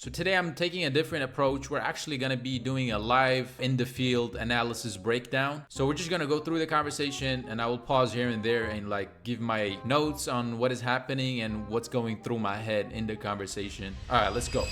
So today I'm taking a different approach. We're actually going to be doing a live in the field analysis breakdown. So we're just going to go through the conversation and I will pause here and there and like give my notes on what is happening and what's going through my head in the conversation. All right, let's go.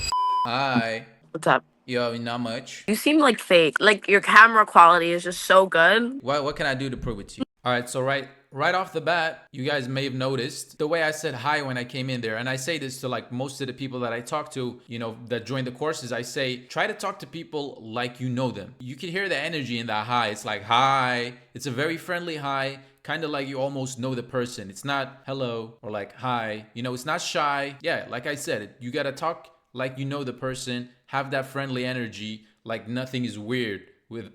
Hi. What's up? Yo, not much. You seem like fake. Like your camera quality is just so good. What can I do to prove it to you? All right, so right off the bat, you guys may have noticed the way I said hi when I came in there. And I say this to like most of the people that I talk to, you know, that join the courses. I say, try to talk to people like you know them. You can hear the energy in that hi. It's like, hi. It's a very friendly hi, kind of like you almost know the person. It's not hello or like hi. You know, it's not shy. Yeah, like I said, you got to talk like you know the person, have that friendly energy, like nothing is weird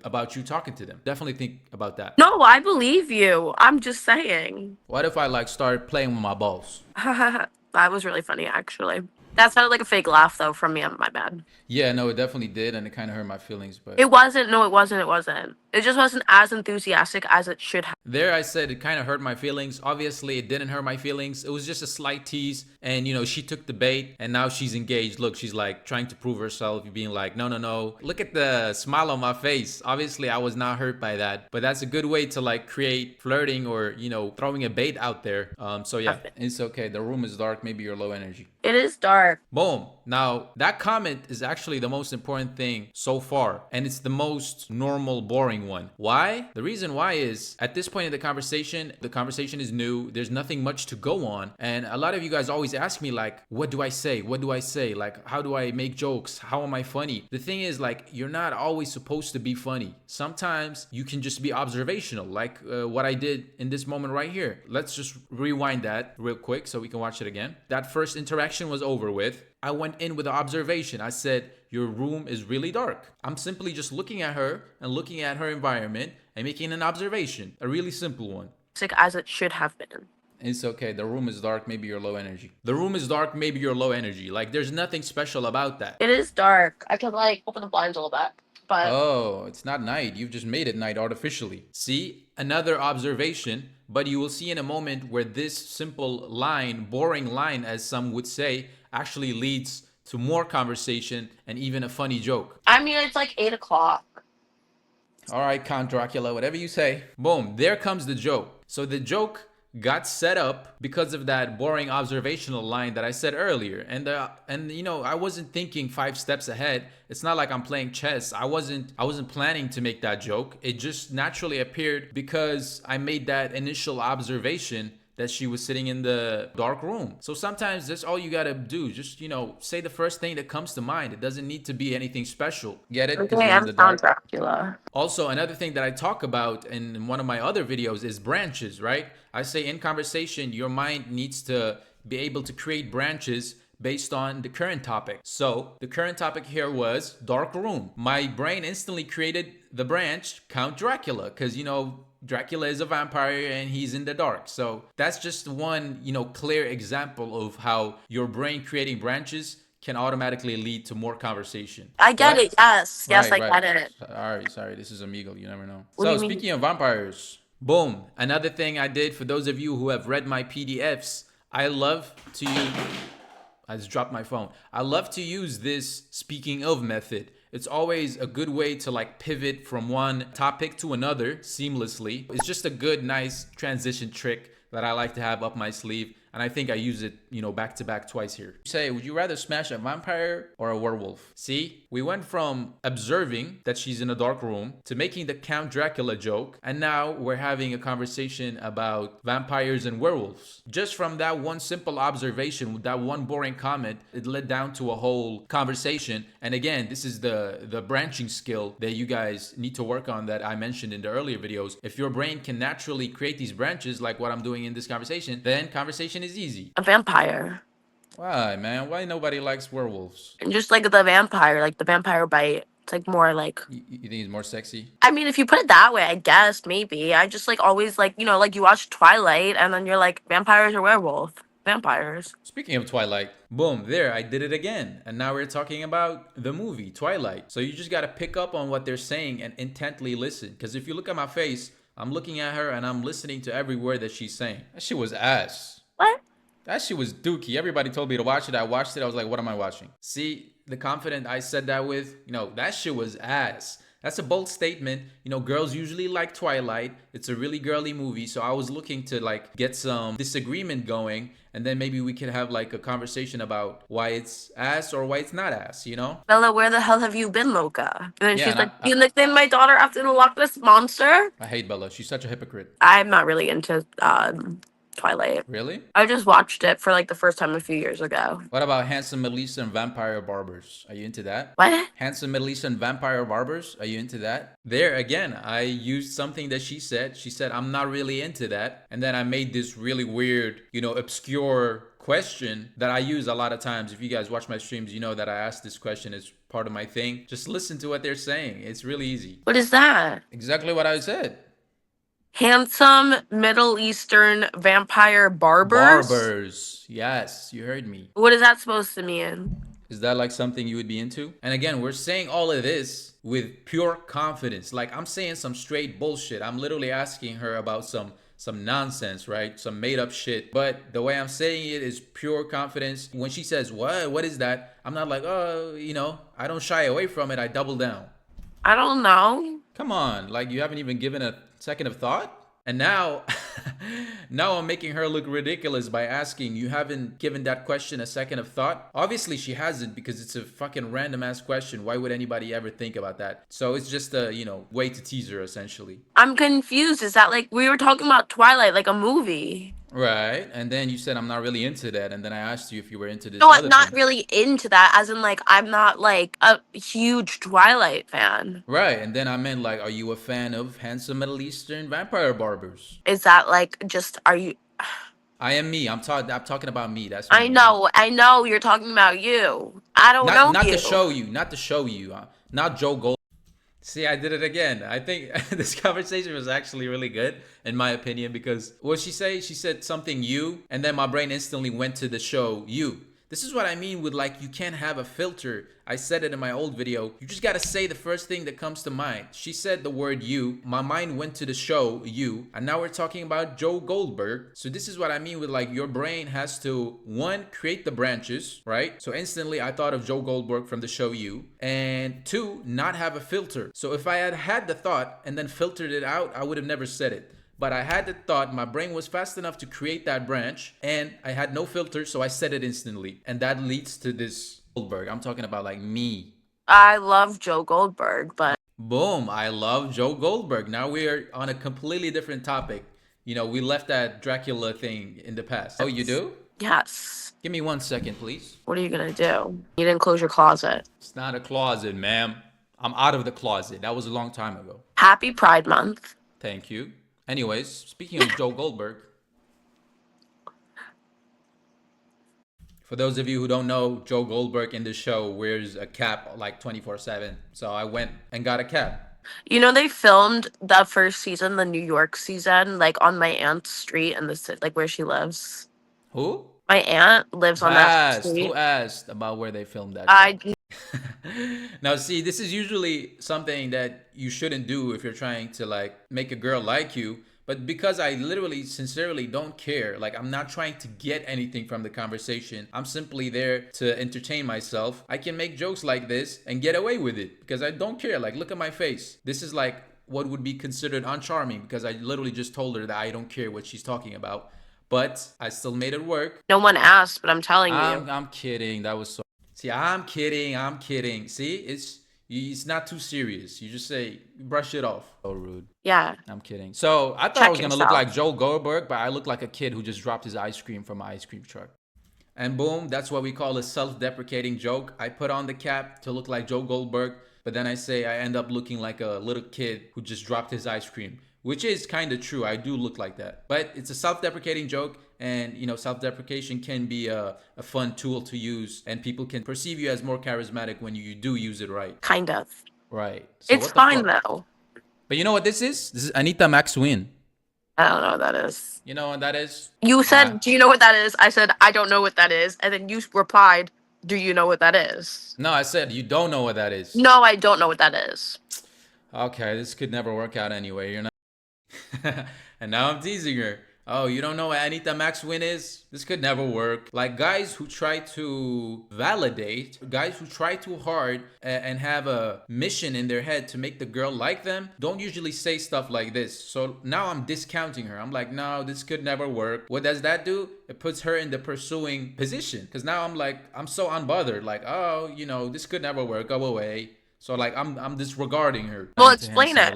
about you talking to them. Definitely think about that. No, I believe you. I'm just saying. What if I like start playing with my balls? That was really funny, actually. That sounded like a fake laugh, though, from me. My bad. Yeah, no, it definitely did, and it kind of hurt my feelings. But It wasn't. No, it wasn't. It wasn't. It just wasn't as enthusiastic as it should have. there, I said it kind of hurt my feelings. Obviously, it didn't hurt my feelings. It was just a slight tease, and you know, she took the bait, and now she's engaged. Look, she's like trying to prove herself, being like, no, no, no. Look at the smile on my face. Obviously, I was not hurt by that, but that's a good way to like create flirting or you know, throwing a bait out there. So yeah, it's okay. The room is dark. Maybe you're low energy. It is dark. Boom. Now, that comment is actually the most important thing so far, and it's the most normal, boring one. Why? The reason why is at this point in the conversation is new. There's nothing much to go on. And a lot of you guys always ask me, like, what do I say? What do I say? Like, how do I make jokes? How am I funny? The thing is, like, you're not always supposed to be funny. Sometimes you can just be observational, like what I did in this moment right here. Let's just rewind that real quick so we can watch it again. That first interaction was over with. I went in with an observation. I said, your room is really dark. I'm simply just looking at her and looking at her environment and making an observation, a really simple one. As it should have been. It's okay. The room is dark. Maybe you're low energy. The room is dark. Maybe you're low energy. Like, there's nothing special about that. It is dark. I could like open the blinds a little bit, but Oh, it's not night. You've just made it night artificially. See, another observation, but you will see in a moment where this simple line, boring line, as some would say, actually leads to more conversation and even a funny joke. I mean, it's like 8 o'clock. All right, Count Dracula, whatever you say. Boom, there comes the joke. So the joke got set up because of that boring observational line that I said earlier. And you know, I wasn't thinking 5 steps ahead. It's not like I'm playing chess. I wasn't planning to make that joke. It just naturally appeared because I made that initial observation that she was sitting in the dark room. So sometimes that's all you gotta do. Just, you know, say the first thing that comes to mind. It doesn't need to be anything special. Get it? Because Okay, you're in I'm the Count dark. Dracula. Also, another thing that I talk about in one of my other videos is branches, right? I say in conversation, your mind needs to be able to create branches based on the current topic. So the current topic here was dark room. My brain instantly created the branch Count Dracula because, you know, Dracula is a vampire and he's in the dark. So that's just one, you know, clear example of how your brain creating branches can automatically lead to more conversation. I get Right? it. Yes, yes, Right, I right. get it. Sorry. This is Amigo. You never know. What do So you mean? speaking of vampires, boom. Another thing I did for those of you who have read my PDFs, I love to use. I just dropped my phone. I love to use this speaking of method. It's always a good way to like pivot from one topic to another seamlessly. It's just a good, nice transition trick that I like to have up my sleeve. And I think I use it, you know, back to back twice here. Say, would you rather smash a vampire or a werewolf? See, we went from observing that she's in a dark room to making the Count Dracula joke. And now we're having a conversation about vampires and werewolves. Just from that one simple observation, that one boring comment, it led down to a whole conversation. And again, this is the branching skill that you guys need to work on that I mentioned in the earlier videos. If your brain can naturally create these branches like what I'm doing in this conversation, then conversation is easy. A vampire. Why, man? Why nobody likes werewolves? And just like the vampire, like the vampire bite. It's like more like. You think he's more sexy? I mean, if you put it that way, I guess maybe. I just like always like, you know, like you watch Twilight and then you're like vampires or werewolf. Vampires. Speaking of Twilight, boom, there, I did it again. And now we're talking about the movie, Twilight. So you just gotta pick up on what they're saying and intently listen. Because if you look at my face, I'm looking at her and I'm listening to every word that she's saying. That shit was ass. What? That shit was dookie. Everybody told me to watch it. I watched it. I was like, what am I watching? See, the confident I said that with, that shit was ass. That's a bold statement. Girls usually like Twilight. It's a really girly movie. So I was looking to like get some disagreement going. And then maybe we could have like a conversation about why it's ass or why it's not ass. Bella, where the hell have you been, Loca? And then Yeah, she's and like, you nicknamed my daughter after the Loch Ness Monster? I hate Bella. She's such a hypocrite. I'm not really into Twilight. Really? I just watched it for like the first time a few years ago. What about handsome Middle Eastern vampire barbers? Are you into that? What? Handsome Middle Eastern vampire barbers? Are you into that? There again, I used something that she said. She said, I'm not really into that. And then I made this really weird, obscure question that I use a lot of times. If you guys watch my streams, you know that I ask this question as part of my thing. Just listen to what they're saying. It's really easy. What is that? Exactly what I said. Handsome Middle Eastern vampire barbers? Barbers. Yes, you heard me. What is that supposed to mean? Is that like something you would be into? And again, we're saying all of this with pure confidence. Like I'm saying some straight bullshit. I'm literally asking her about some nonsense, right? Some made up shit. But the way I'm saying it is pure confidence. When she says, what is that? I'm not like, I don't shy away from it. I double down. I don't know. Come on, like you haven't even given a second of thought? And now, now I'm making her look ridiculous by asking, you haven't given that question a second of thought? Obviously she hasn't, because it's a fucking random ass question. Why would anybody ever think about that? So it's just a, way to tease her essentially. I'm confused. Is that like, we were talking about Twilight, like a movie? Right. And then you said, I'm not really into that. And then I asked you if you were into this. No, other I'm not thing. really into that, as in like, I'm not like a huge Twilight fan. Right. And then I meant like, are you a fan of handsome Middle Eastern vampire barbers? Is that like, just, are you... I am me. I'm talking about me. That's me. I know you're talking about you. I don't know not you. to show you, not Joe Gold. See, I did it again. I think this conversation was actually really good, in my opinion, because what she say? She said something you, and then my brain instantly went to the show you. This is what I mean with like, you can't have a filter. I said it in my old video. You just gotta say the first thing that comes to mind. She said the word you. My mind went to the show you. And now we're talking about Joe Goldberg. So this is what I mean with like, your brain has to, one, create the branches, right? So instantly I thought of Joe Goldberg from the show you. And two, not have a filter. So if I had had the thought and then filtered it out, I would have never said it. But I had the thought, my brain was fast enough to create that branch, and I had no filter, so I said it instantly. And that leads to this Goldberg. I'm talking about like me. I love Joe Goldberg, but... Boom, I love Joe Goldberg. Now we're on a completely different topic. We left that Dracula thing in the past. Oh, you do? Yes. Give me 1 second, please. What are you gonna do? You didn't close your closet. It's not a closet, ma'am. I'm out of the closet. That was a long time ago. Happy Pride Month. Thank you. Anyways, speaking of Joe Goldberg, for those of you who don't know, Joe Goldberg in the show wears a cap like 24/7. So I went and got a cap. They filmed the first season, the New York season, like on my aunt's street in the like where she lives. Who? My aunt lives on that street. Who asked about where they filmed that? Now, see, this is usually something that you shouldn't do if you're trying to like make a girl like you. But because I literally, sincerely don't care, like I'm not trying to get anything from the conversation. I'm simply there to entertain myself. I can make jokes like this and get away with it because I don't care. Like, look at my face. This is like what would be considered uncharming because I literally just told her that I don't care what she's talking about. But I still made it work. No one asked, but I'm telling you. I'm kidding. That was so... See, I'm kidding. See, it's not too serious. You just say, brush it off. So rude. Yeah. I'm kidding. So I thought I was going to look like Joe Goldberg, but I look like a kid who just dropped his ice cream from an ice cream truck. And boom, that's what we call a self-deprecating joke. I put on the cap to look like Joe Goldberg, but then I say I end up looking like a little kid who just dropped his ice cream, which is kind of true. I do look like that. But it's a self-deprecating joke. And, self-deprecation can be a fun tool to use. And people can perceive you as more charismatic when you do use it right. Kind of. Right. So it's fine, though. But you know what this is? This is Anita Maxwin. I don't know what that is. You know what that is? You said, do you know what that is? I said, I don't know what that is. And then you replied, do you know what that is? No, I said, you don't know what that is. No, I don't know what that is. Okay, this could never work out anyway. You're not. And now I'm teasing her. Oh, you don't know what Anita Maxwin is? This could never work. Like guys who try to validate, guys who try too hard and have a mission in their head to make the girl like them, don't usually say stuff like this. So now I'm discounting her. I'm like, no, this could never work. What does that do? It puts her in the pursuing position. Because now I'm like, I'm so unbothered. Like, oh, you know, this could never work. Go away. So like I'm disregarding her. Well, explain it.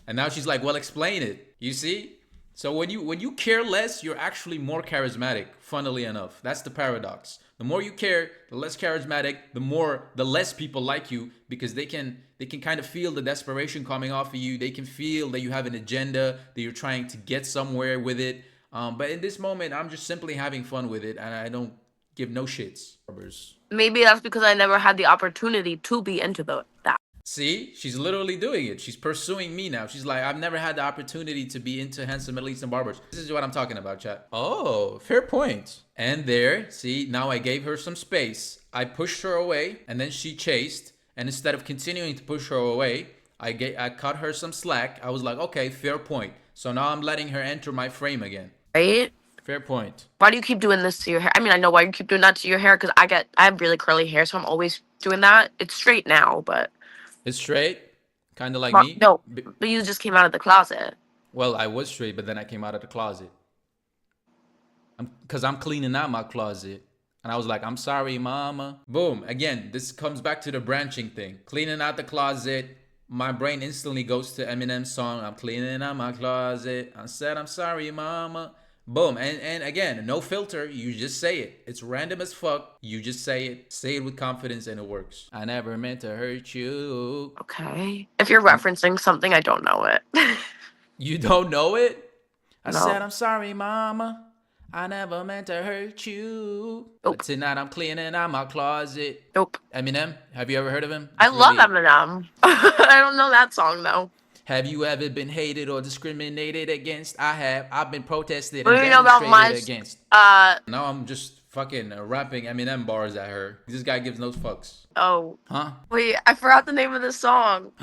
And now she's like, well, explain it. You see? So when you care less, you're actually more charismatic, funnily enough. That's the paradox. The more you care, the less charismatic, the less people like you, because they can kind of feel the desperation coming off of you. They can feel that you have an agenda, that you're trying to get somewhere with it. But in this moment, I'm just simply having fun with it, and I don't give no shits. Maybe that's because I never had the opportunity to be into that. See, she's literally doing it. She's pursuing me now. She's like, I've never had the opportunity to be into handsome Middle Eastern barbers. This is what I'm talking about, chat. Oh, fair point. And there, see, now I gave her some space. I pushed her away, and then she chased. And instead of continuing to push her away, I cut her some slack. I was like, okay, fair point. So now I'm letting her enter my frame again. Right? Fair point. Why do you keep doing this to your hair? I mean, I know why you keep doing that to your hair, because I have really curly hair, so I'm always doing that. It's straight now, but... It's straight, kind of like me. No, but you just came out of the closet. Well, I was straight, but then I came out of the closet. Because I'm cleaning out my closet. And I was like, I'm sorry, mama. Boom. Again, this comes back to the branching thing. Cleaning out the closet. My brain instantly goes to Eminem's song, I'm cleaning out my closet. I said, I'm sorry, mama. Boom. And again, no filter. You just say it. It's random as fuck. You just say it. Say it with confidence and it works. I never meant to hurt you. Okay. If you're referencing something, I don't know it. You don't know it? I No. said, I'm sorry, mama. I never meant to hurt you. Nope. But tonight I'm cleaning out my closet. Nope. Eminem? Have you ever heard of him? I love Eminem. I don't know that song, though. Have you ever been hated or discriminated against? I have. I've been protested What and do you know about demonstrated my... against. Now I'm just fucking rapping Eminem bars at her. This guy gives no fucks. Oh. Huh? Wait, I forgot the name of the song.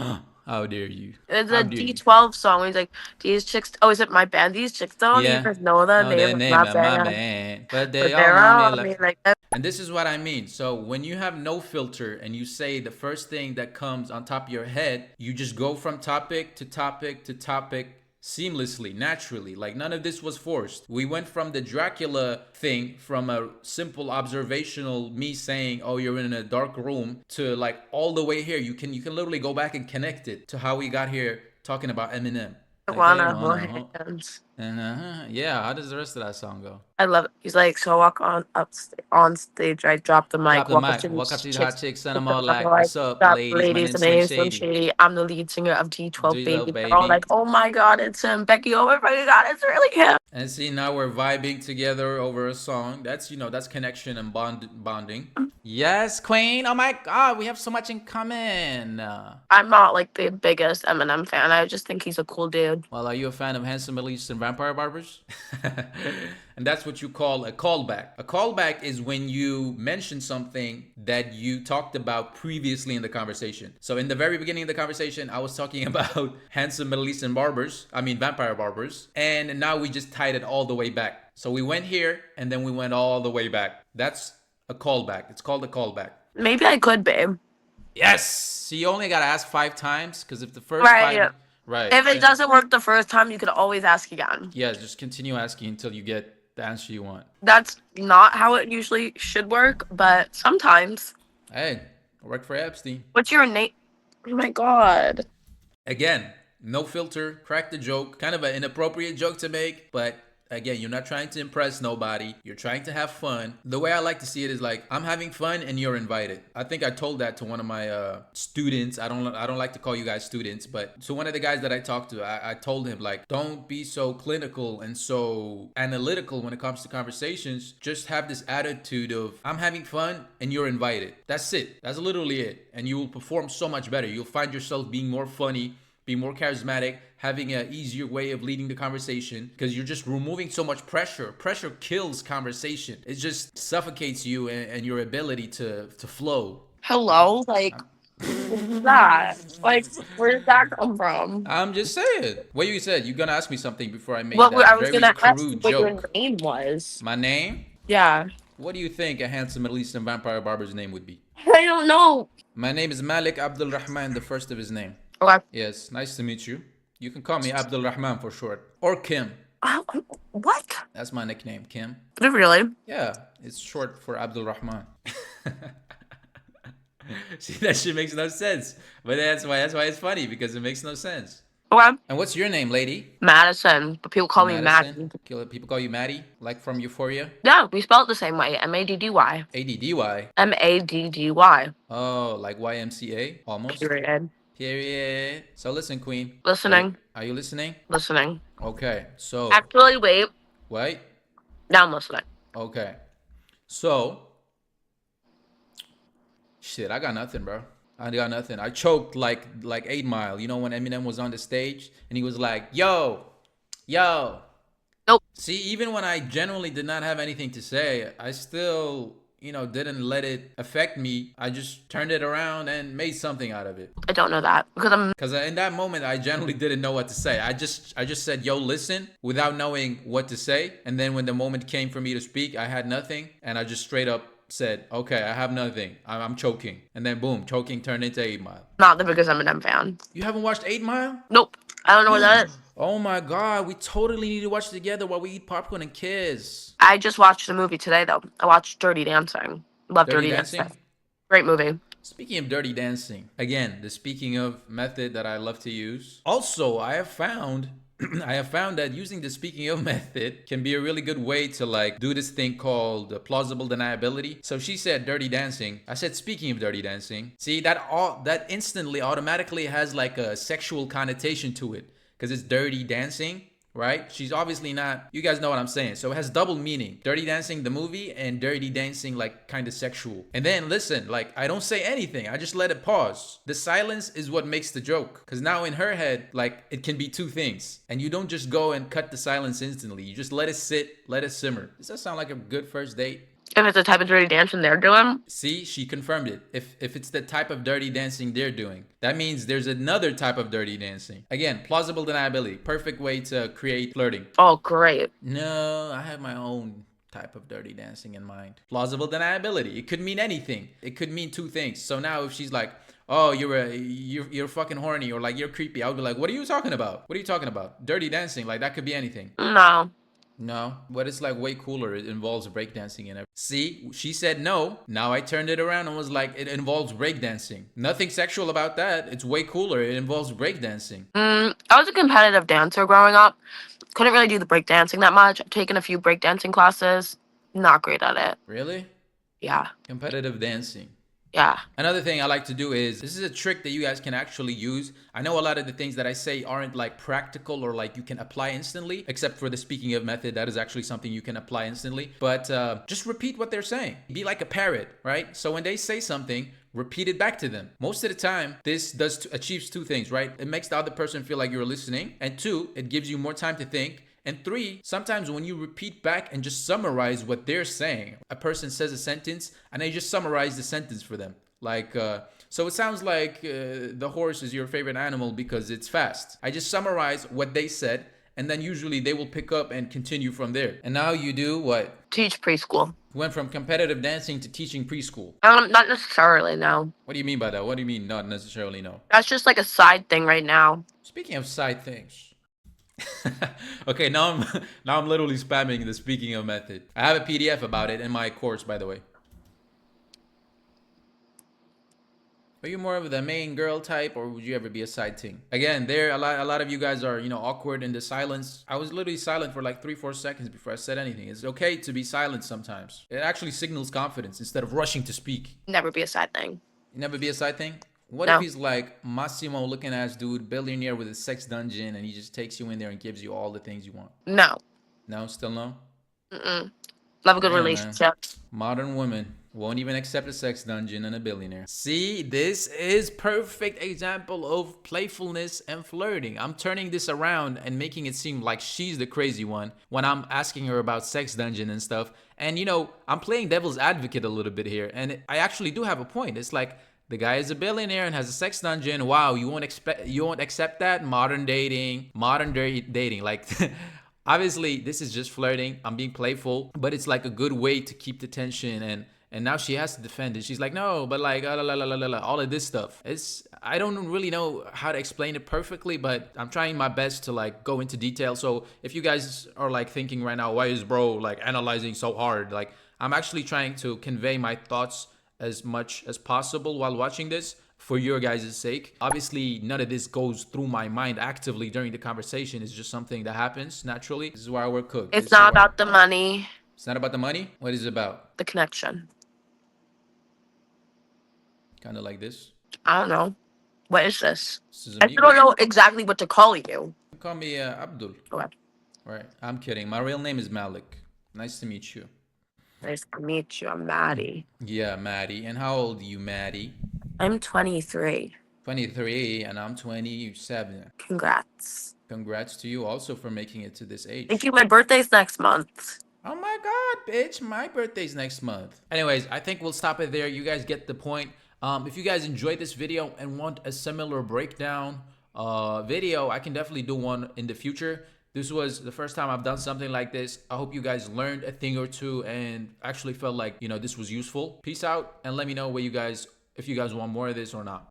How dare you? It's a D12 song. He's like, these chicks... Oh, is it my band? These chicks don't even know the name of my band. But But they're all me like that. And this is what I mean. So when you have no filter and you say the first thing that comes on top of your head, you just go from topic to topic to topic seamlessly, naturally. Like none of this was forced. We went from the Dracula thing, from a simple observational me saying, oh, you're in a dark room, to like all the way here. You can literally go back and connect it to how we got here talking about Eminem. I wanna hold hands. Yeah, how does the rest of that song go? I love it. He's like, so walk on stage. I drop the mic. Walk up to the hot chicks, send them all like, what's up, ladies? My name's Slim Shady. I'm the lead singer of D12 Baby. They're all like, oh my god, it's him. Becky, oh my god, it's really him. And see, now we're vibing together over a song. That's, that's connection and bonding. Yes, queen. Oh my god, we have so much in common. I'm not like the biggest Eminem fan. I just think he's a cool dude. Well, are you a fan of handsome Middle Eastern vampire barbers? And that's what you call a callback. A callback is when you mention something that you talked about previously in the conversation. So in the very beginning of the conversation, I was talking about handsome Middle Eastern vampire barbers. And now we just tied it all the way back. So we went here and then we went all the way back. That's a callback. It's called a callback. Maybe I could, babe. Yes. So you only got to ask 5 times, because if the first right. 5... Right. If it doesn't work the first time, you could always ask again. Yeah, just continue asking until you get the answer you want. That's not how it usually should work, but sometimes. Hey, I work for Epstein. What's your name? Oh my god. Again, no filter, crack the joke. Kind of an inappropriate joke to make, but again, you're not trying to impress nobody. You're trying to have fun. The way I like to see it is like, I'm having fun and you're invited. I think I told that to one of my students. I don't like to call you guys students, but to one of the guys that I talked to, I told him, like, don't be so clinical and so analytical when it comes to conversations. Just have this attitude of, I'm having fun and you're invited. That's it. That's literally it. And you will perform so much better. You'll find yourself being more funny, be more charismatic, having an easier way of leading the conversation, because you're just removing so much pressure. Pressure kills conversation. It just suffocates you and your ability to flow. Hello? Like, that? Like, where did that come from? I'm just saying. What you said? You're gonna ask me something before I made What I that was very gonna ask you crude what your joke. name was. My name? Yeah. What do you think a handsome Middle Eastern vampire barber's name would be? I don't know. My name is Malik Abdul Rahman, the first of his name. Okay. Yes, nice to meet you. You can call me Abdul Rahman for short. Or Kim. Uh, what? That's my nickname, Kim. Really? Yeah, it's short for Abdul Rahman. See, that shit makes no sense. But that's why it's funny, because it makes no sense. Okay. And what's your name, lady? Madison, but people call me Madison. Maddie. People call you Maddie, like from Euphoria. Yeah, we spell it the same way. Maddy. ADDY. Maddy. Oh, like YMCA, almost. Period. Period. So listen, Queen. Listening. Are you listening? Listening. Okay. So Actually, wait. wait. Now I'm listening. Okay. So shit, I got nothing, bro. I got nothing. I choked like 8 Mile. You know when Eminem was on the stage and he was like, "Yo, yo." Nope. See, even when I genuinely did not have anything to say, I still, didn't let it affect me. I just turned it around and made something out of it. I don't know that Because in that moment, I genuinely didn't know what to say. I just said, "Yo, listen," without knowing what to say. And then when the moment came for me to speak, I had nothing, and I just straight up said, "Okay, I have nothing. I'm choking." And then boom, choking turned into 8 Mile. not the biggest Eminem fan. You haven't watched 8 Mile? Nope. I don't know what that is. Oh my God, we totally need to watch it together while we eat popcorn and kiss. I just watched the movie today, though. I watched Dirty Dancing. Love Dirty Dirty Dancing? Dancing. Great movie. Speaking of Dirty Dancing, again, the speaking of method that I love to use. Also, I have found that using the speaking of method can be a really good way to do this thing called plausible deniability. So she said dirty dancing. I said speaking of dirty dancing. See, that instantly automatically has like a sexual connotation to it because it's dirty dancing. Right? She's obviously not, you guys know what I'm saying. So it has double meaning. Dirty Dancing, the movie, and Dirty Dancing, like kind of sexual. And then listen, I don't say anything. I just let it pause. The silence is what makes the joke. Because now in her head, it can be two things. And you don't just go and cut the silence instantly. You just let it sit, let it simmer. Does that sound like a good first date? If it's the type of dirty dancing they're doing. See, she confirmed it. If it's the type of dirty dancing they're doing, that means there's another type of dirty dancing. Again, plausible deniability. Perfect way to create flirting. Oh, great. No, I have my own type of dirty dancing in mind. Plausible deniability. It could mean anything. It could mean two things. So now if she's like, "Oh, you're fucking horny," or like, "You're creepy," I would be like, "What are you talking about? What are you talking about?" Dirty dancing, that could be anything. No. No, but it's way cooler. It involves breakdancing and everything. See, she said no. Now I turned it around and was like, it involves breakdancing. Nothing sexual about that. It's way cooler. It involves breakdancing. I was a competitive dancer growing up. Couldn't really do the breakdancing that much. I've taken a few breakdancing classes. Not great at it. Really? Yeah. Competitive dancing. Yeah. Another thing I like to do is, this is a trick that you guys can actually use. I know a lot of the things that I say aren't practical or you can apply instantly, except for the speaking of method. That is actually something you can apply instantly. But just repeat what they're saying. Be like a parrot, right? So when they say something, repeat it back to them. Most of the time, this achieves two things, right? It makes the other person feel like you're listening. And two, it gives you more time to think. And three, sometimes when you repeat back and just summarize what they're saying, a person says a sentence and I just summarize the sentence for them. So it sounds like the horse is your favorite animal because it's fast. I just summarize what they said and then usually they will pick up and continue from there. And now you do what? Teach preschool. Went from competitive dancing to teaching preschool. Not necessarily, no. What do you mean by that? What do you mean not necessarily no? That's just like a side thing right now. Speaking of side things. Okay, now I'm literally spamming the speaking of method. I have a PDF about it in my course, by the way. Are you more of the main girl type, or would you ever be a side ting? Again, a lot of you guys are awkward in the silence. I was literally silent for 3-4 seconds before I said anything. It's okay to be silent sometimes. It actually signals confidence instead of rushing to speak. Never be a side thing. You never be a side thing? What No. if he's like Massimo looking ass dude, billionaire with a sex dungeon, and he just takes you in there and gives you all the things you want? No. No, still no? Love a good Yeah, relationship. Modern women won't even accept a sex dungeon and a billionaire. See, this is perfect example of playfulness and flirting. I'm turning this around and making it seem like she's the crazy one when I'm asking her about sex dungeon and stuff. And I'm playing devil's advocate a little bit here, and I actually do have a point. It's like, the guy is a billionaire and has a sex dungeon. Wow, you won't accept that? Modern day dating. Like obviously this is just flirting. I'm being playful, but it's like a good way to keep the tension. And now she has to defend it. She's like, no, but like all of this stuff. I don't really know how to explain it perfectly, but I'm trying my best to like go into detail. So if you guys are like thinking right now, why is bro like analyzing so hard? Like I'm actually trying to convey my thoughts as much as possible while watching this for your guys' sake. Obviously, none of this goes through my mind actively during the conversation. It's just something that happens naturally. This is why we're cooked. It's not about the money. It's not about the money. What is it about? The connection. Kind of like this. I don't know. What is this? This is I still don't know exactly what to call you. Call me Abdul. Okay. Right. I'm kidding. My real name is Malik. Nice to meet you. Nice to meet you. I'm Maddie. Yeah, Maddie. And how old are you, Maddie? I'm 23. 23, and I'm 27. Congrats. Congrats to you also for making it to this age. Thank you. My birthday's next month. Oh my god, bitch. My birthday's next month. Anyways, I think we'll stop it there. You guys get the point. If you guys enjoyed this video and want a similar breakdown video, I can definitely do one in the future. This was the first time I've done something like this. I hope you guys learned a thing or two and actually felt like, you know, this was useful. Peace out and let me know what you guys, if you guys want more of this or not.